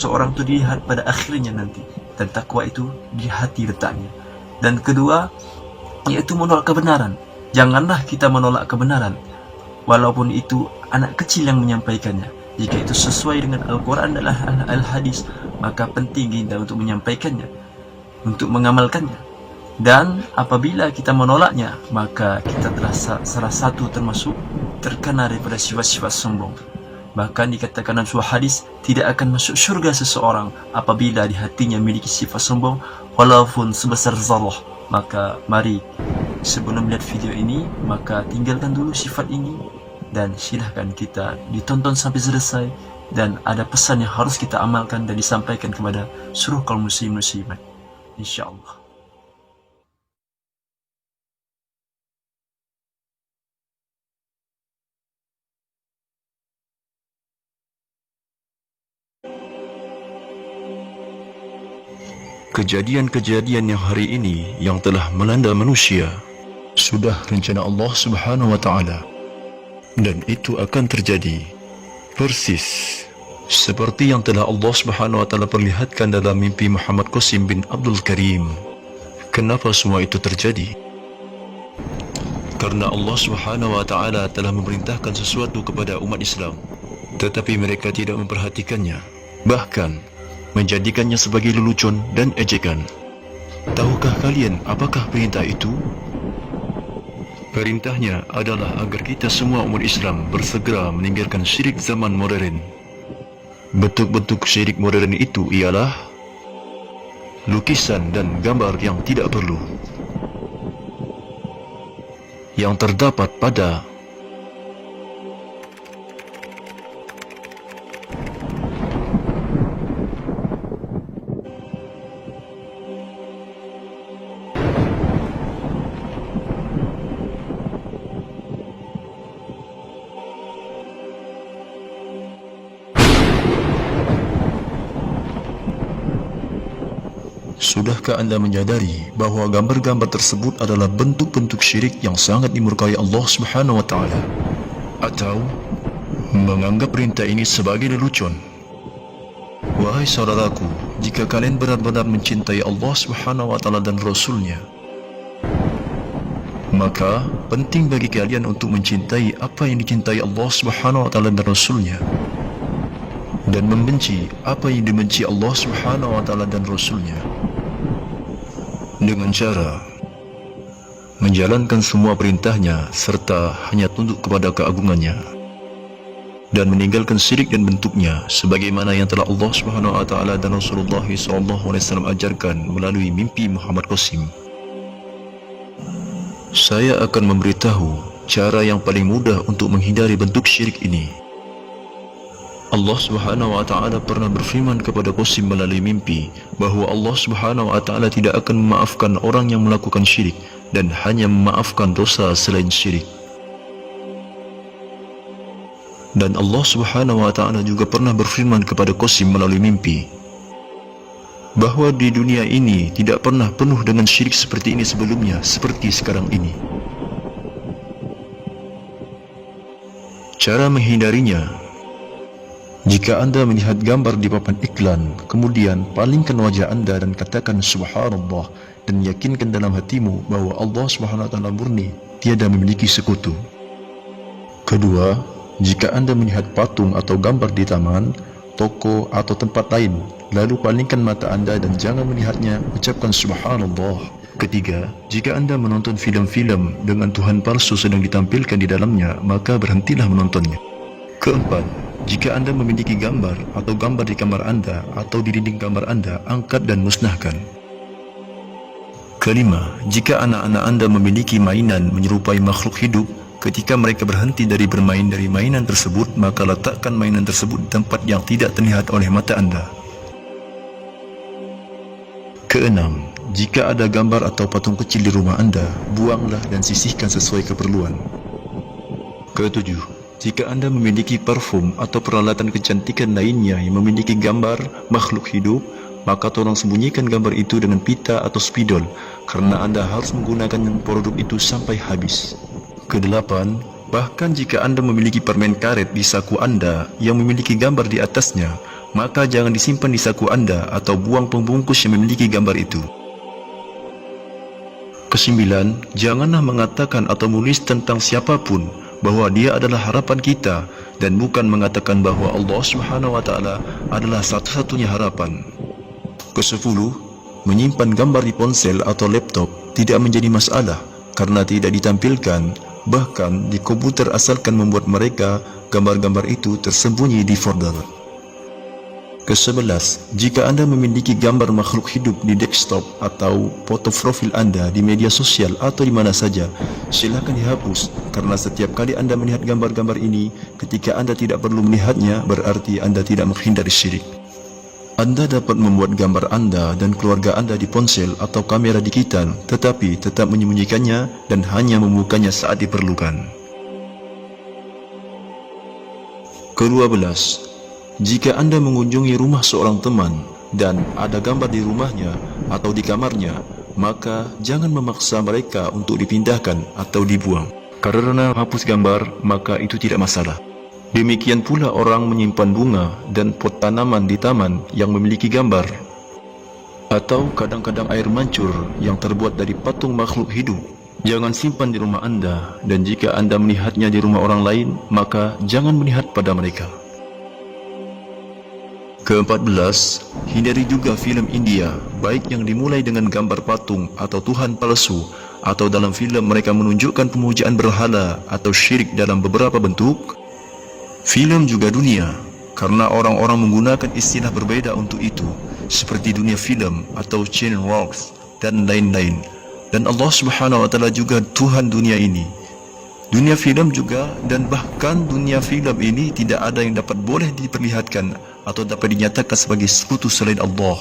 seorang itu dilihat pada akhirnya nanti, dan takwa itu di hati letaknya. Dan kedua, yaitu menolak kebenaran. Janganlah kita menolak kebenaran walaupun itu anak kecil yang menyampaikannya. Jika itu sesuai dengan Al-Quran dan Al-Hadis, maka penting kita untuk menyampaikannya, untuk mengamalkannya. Dan apabila kita menolaknya, maka kita telah salah satu termasuk terkena daripada sifat-sifat sombong. Bahkan dikatakan dalam sebuah hadis, tidak akan masuk syurga seseorang apabila di hatinya memiliki sifat sombong walaupun sebesar zarrah. Maka mari, sebelum melihat video ini, maka tinggalkan dulu sifat ini dan silahkan kita ditonton sampai selesai, dan ada pesan yang harus kita amalkan dan disampaikan kepada seluruh kaum muslimin, insyaallah. Kejadian-kejadian yang hari ini yang telah melanda manusia sudah rencana Allah Subhanahu wa taala, dan itu akan terjadi persis seperti yang telah Allah Subhanahu wa taala perlihatkan dalam mimpi Muhammad Qasim bin Abdul Karim. Kenapa semua itu terjadi? Karena Allah Subhanahu wa taala telah memerintahkan sesuatu kepada umat Islam, tetapi mereka tidak memperhatikannya, bahkan menjadikannya sebagai lelucon dan ejekan. Tahukah kalian apakah perintah itu? Perintahnya adalah agar kita semua umat Islam bersegera meninggalkan syirik zaman modern. Bentuk-bentuk syirik modern itu ialah lukisan dan gambar yang tidak perlu, yang terdapat pada Sudahkah Anda menyadari bahawa gambar-gambar tersebut adalah bentuk-bentuk syirik yang sangat dimurkai Allah Subhanahu wa taala? Atau menganggap perintah ini sebagai lelucon? Wahai saudaraku, jika kalian benar-benar mencintai Allah Subhanahu wa taala dan Rasul-Nya, maka penting bagi kalian untuk mencintai apa yang dicintai Allah Subhanahu wa taala dan Rasul-Nya, dan membenci apa yang dibenci Allah Subhanahu wa taala dan Rasul-Nya, dengan cara menjalankan semua perintahnya serta hanya tunduk kepada keagungannya, dan meninggalkan syirik dan bentuknya sebagaimana yang telah Allah Subhanahu wa taala dan Rasulullah SAW ajarkan melalui mimpi Muhammad Qasim. Saya akan memberitahu cara yang paling mudah untuk menghindari bentuk syirik ini. Allah Subhanahu wa taala pernah berfirman kepada Qasim melalui mimpi bahawa Allah Subhanahu wa taala tidak akan memaafkan orang yang melakukan syirik dan hanya memaafkan dosa selain syirik. Dan Allah Subhanahu wa taala juga pernah berfirman kepada Qasim melalui mimpi bahawa di dunia ini tidak pernah penuh dengan syirik seperti ini sebelumnya, seperti sekarang ini. Cara menghindarinya: jika Anda melihat gambar di papan iklan, kemudian palingkan wajah Anda dan katakan Subhanallah, dan yakinkan dalam hatimu bahawa Allah Subhanahu wa taala murni, tiada memiliki sekutu. Kedua, jika Anda melihat patung atau gambar di taman, toko atau tempat lain, lalu palingkan mata Anda dan jangan melihatnya, ucapkan Subhanallah. Ketiga, jika Anda menonton filem-filem dengan Tuhan palsu sedang ditampilkan di dalamnya, maka berhentilah menontonnya. Keempat, jika Anda memiliki gambar atau gambar di kamar Anda atau di dinding kamar Anda, angkat dan musnahkan. Kelima, jika anak-anak Anda memiliki mainan menyerupai makhluk hidup, ketika mereka berhenti dari bermain dari mainan tersebut, maka letakkan mainan tersebut di tempat yang tidak terlihat oleh mata Anda. Keenam, jika ada gambar atau patung kecil di rumah Anda, buanglah dan sisihkan sesuai keperluan. Ketujuh, jika Anda memiliki parfum atau peralatan kecantikan lainnya yang memiliki gambar makhluk hidup, maka tolong sembunyikan gambar itu dengan pita atau spidol, karena Anda harus menggunakan produk itu sampai habis. Kedelapan, bahkan jika Anda memiliki permen karet di saku Anda yang memiliki gambar di atasnya, maka jangan disimpan di saku Anda atau buang pembungkus yang memiliki gambar itu. Kesembilan, janganlah mengatakan atau menulis tentang siapapun bahwa dia adalah harapan kita dan bukan mengatakan bahwa Allah Subhanahu wa taala adalah satu-satunya harapan. Kesepuluh, menyimpan gambar di ponsel atau laptop tidak menjadi masalah karena tidak ditampilkan, bahkan di komputer asalkan membuat mereka gambar-gambar itu tersembunyi di folder. Kesebelas, jika Anda memiliki gambar makhluk hidup di desktop atau foto profil Anda di media sosial atau di mana saja, silakan dihapus karena setiap kali Anda melihat gambar-gambar ini ketika Anda tidak perlu melihatnya berarti Anda tidak menghindari syirik. Anda dapat membuat gambar Anda dan keluarga Anda di ponsel atau kamera digital tetapi tetap menyembunyikannya dan hanya membukanya saat diperlukan. Ke-12, jika Anda mengunjungi rumah seorang teman dan ada gambar di rumahnya atau di kamarnya, maka jangan memaksa mereka untuk dipindahkan atau dibuang. Karena hapus gambar, maka itu tidak masalah. Demikian pula orang menyimpan bunga dan pot tanaman di taman yang memiliki gambar, atau kadang-kadang air mancur yang terbuat dari patung makhluk hidup. Jangan simpan di rumah Anda, dan jika Anda melihatnya di rumah orang lain, maka jangan melihat pada mereka. Ke-14, hindari juga filem India, baik yang dimulai dengan gambar patung atau Tuhan palsu, atau dalam filem mereka menunjukkan pemujaan berhala atau syirik dalam beberapa bentuk. Filem juga dunia, karena orang-orang menggunakan istilah berbeda untuk itu, seperti dunia filem atau chain works dan lain-lain. Dan Allah Subhanahu wa taala juga Tuhan dunia ini. Dunia filem juga, dan bahkan dunia filem ini tidak ada yang dapat boleh diperlihatkan atau dapat dinyatakan sebagai sekutu selain Allah.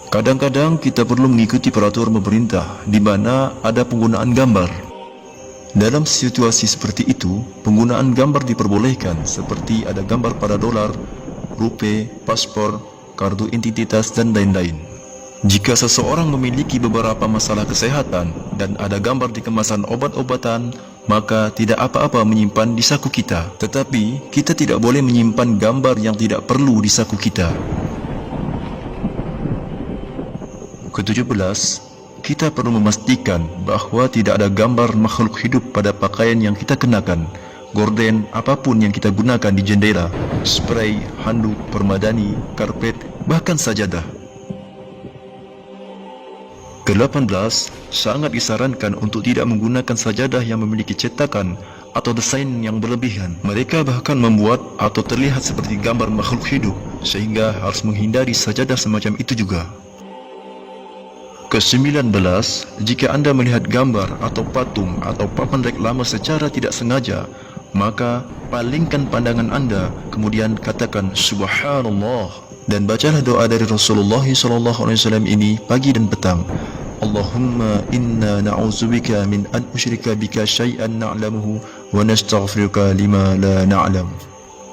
Kadang-kadang kita perlu mengikuti peraturan pemerintah di mana ada penggunaan gambar. Dalam situasi seperti itu, penggunaan gambar diperbolehkan seperti ada gambar pada dolar, rupiah, paspor, kartu identitas dan lain-lain. Jika seseorang memiliki beberapa masalah kesehatan dan ada gambar di kemasan obat-obatan, maka tidak apa-apa menyimpan di saku kita. Tetapi, kita tidak boleh menyimpan gambar yang tidak perlu di saku kita. Ke-17, kita perlu memastikan bahawa tidak ada gambar makhluk hidup pada pakaian yang kita kenakan, gorden, apapun yang kita gunakan di jendela, spray, handuk, permadani, karpet, bahkan sajadah. Ke-18, sangat disarankan untuk tidak menggunakan sajadah yang memiliki cetakan atau desain yang berlebihan. Mereka bahkan membuat atau terlihat seperti gambar makhluk hidup, sehingga harus menghindari sajadah semacam itu juga. Ke-19, jika Anda melihat gambar atau patung atau papan reklame secara tidak sengaja, maka palingkan pandangan Anda, kemudian katakan Subhanallah, dan bacalah doa dari Rasulullah SAW ini pagi dan petang. Allahumma inna na'udzubika min an usyrika bika syai'an na'lamuhu wa nastaghfiruka lima la na'lam.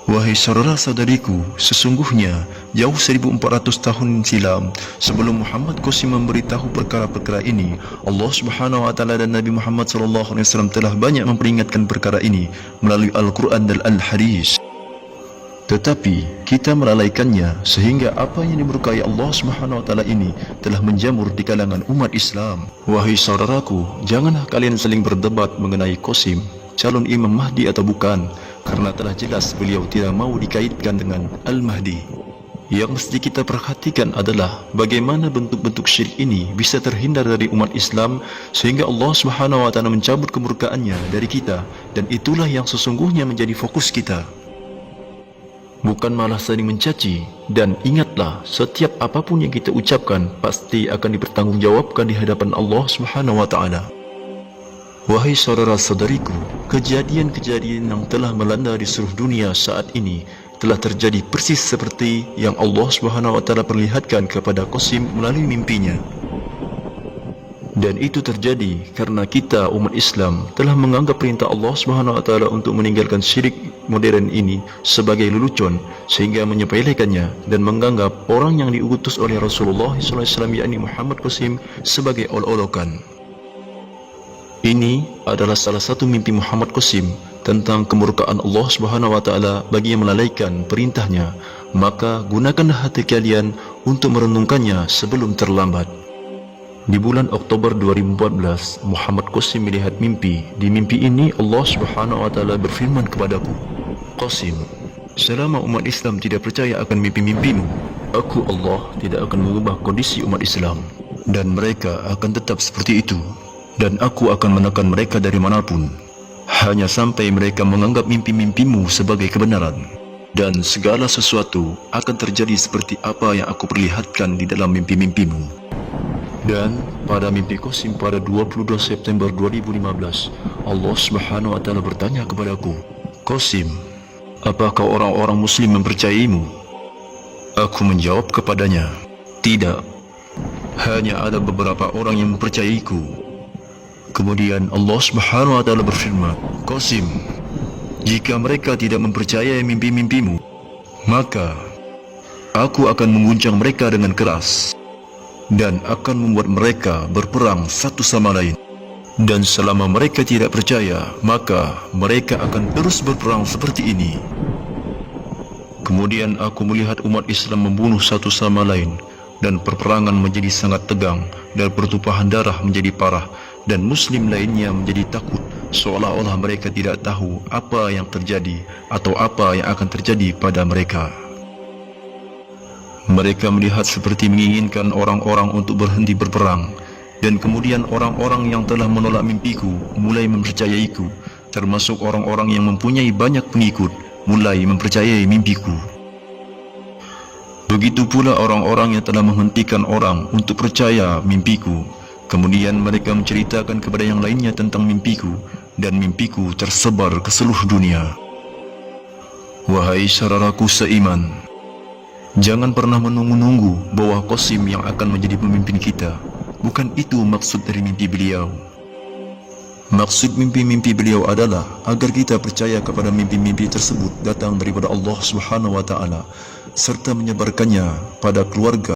Wahai saudara-saudariku, sesungguhnya jauh 1400 tahun silam sebelum Muhammad Qasim memberitahu perkara-perkara ini, Allah Subhanahu wa taala dan Nabi Muhammad SAW telah banyak memperingatkan perkara ini melalui Al-Quran dan Al-Hadis. Tetapi kita melalaikannya sehingga apa yang dimurkai Allah Subhanahu wa taala ini telah menjamur di kalangan umat Islam. Wahai saudaraku, janganlah kalian saling berdebat mengenai Qasim, calon Imam Mahdi atau bukan, karena telah jelas beliau tidak mau dikaitkan dengan Al-Mahdi. Yang mesti kita perhatikan adalah bagaimana bentuk-bentuk syirik ini bisa terhindar dari umat Islam sehingga Allah Subhanahu wa taala mencabut kemurkaannya dari kita, dan itulah yang sesungguhnya menjadi fokus kita. Bukan malah saling mencaci. Dan ingatlah, setiap apapun yang kita ucapkan pasti akan dipertanggungjawabkan di hadapan Allah Subhanahu wa taala. Wahai saudara-saudariku, kejadian-kejadian yang telah melanda di seluruh dunia saat ini telah terjadi persis seperti yang Allah Subhanahu wa taala perlihatkan kepada Qasim melalui mimpinya. Dan itu terjadi karena kita umat Islam telah menganggap perintah Allah Subhanahu wa taala untuk meninggalkan syirik modern ini sebagai lelucon sehingga menyepelekannya dan menganggap orang yang diutus oleh Rasulullah SAW yakni Muhammad Qasim sebagai olok-olokan. Ini adalah salah satu mimpi Muhammad Qasim tentang kemurkaan Allah Subhanahu wa taala bagi yang melalaikan perintahnya. maka gunakanlah hati kalian untuk merenungkannya sebelum terlambat. Di bulan Oktober 2014, Muhammad Qasim melihat mimpi. Di mimpi ini Allah Subhanahu wa taala berfirman kepadaku, "Qasim, selama umat Islam tidak percaya akan mimpi-mimpimu, aku Allah tidak akan mengubah kondisi umat Islam, dan mereka akan tetap seperti itu, dan aku akan menekan mereka dari manapun, hanya sampai mereka menganggap mimpi-mimpimu sebagai kebenaran. Dan segala sesuatu akan terjadi seperti apa yang aku perlihatkan di dalam mimpi-mimpimu." Dan pada mimpi Qasim pada 22 September 2015, Allah Subhanahu wa taala bertanya kepadaku, "Qasim, apakah orang-orang muslim mempercayaimu?" Aku menjawab kepadanya, "Tidak, hanya ada beberapa orang yang mempercayaiku." Kemudian Allah Subhanahu wa taala berfirman, "Qasim, jika mereka tidak mempercayai mimpi-mimpimu, maka aku akan mengguncang mereka dengan keras dan akan membuat mereka berperang satu sama lain. Dan selama mereka tidak percaya, maka mereka akan terus berperang seperti ini." Kemudian aku melihat umat Islam membunuh satu sama lain, dan perperangan menjadi sangat tegang, dan pertumpahan darah menjadi parah, dan muslim lainnya menjadi takut, seolah-olah mereka tidak tahu apa yang terjadi atau apa yang akan terjadi pada mereka. Mereka melihat seperti menginginkan orang-orang untuk berhenti berperang, dan kemudian orang-orang yang telah menolak mimpiku mulai mempercayaiku, termasuk orang-orang yang mempunyai banyak pengikut mulai mempercayai mimpiku. Begitu pula orang-orang yang telah menghentikan orang untuk percaya mimpiku. Kemudian mereka menceritakan kepada yang lainnya tentang mimpiku, dan mimpiku tersebar ke seluruh dunia. Wahai saudaraku seiman, jangan pernah menunggu-nunggu bahwa Qasim yang akan menjadi pemimpin kita. Bukan itu maksud dari mimpi beliau. Maksud mimpi-mimpi beliau adalah agar kita percaya kepada mimpi-mimpi tersebut datang daripada Allah Subhanahu wa taala, serta menyebarkannya pada keluarga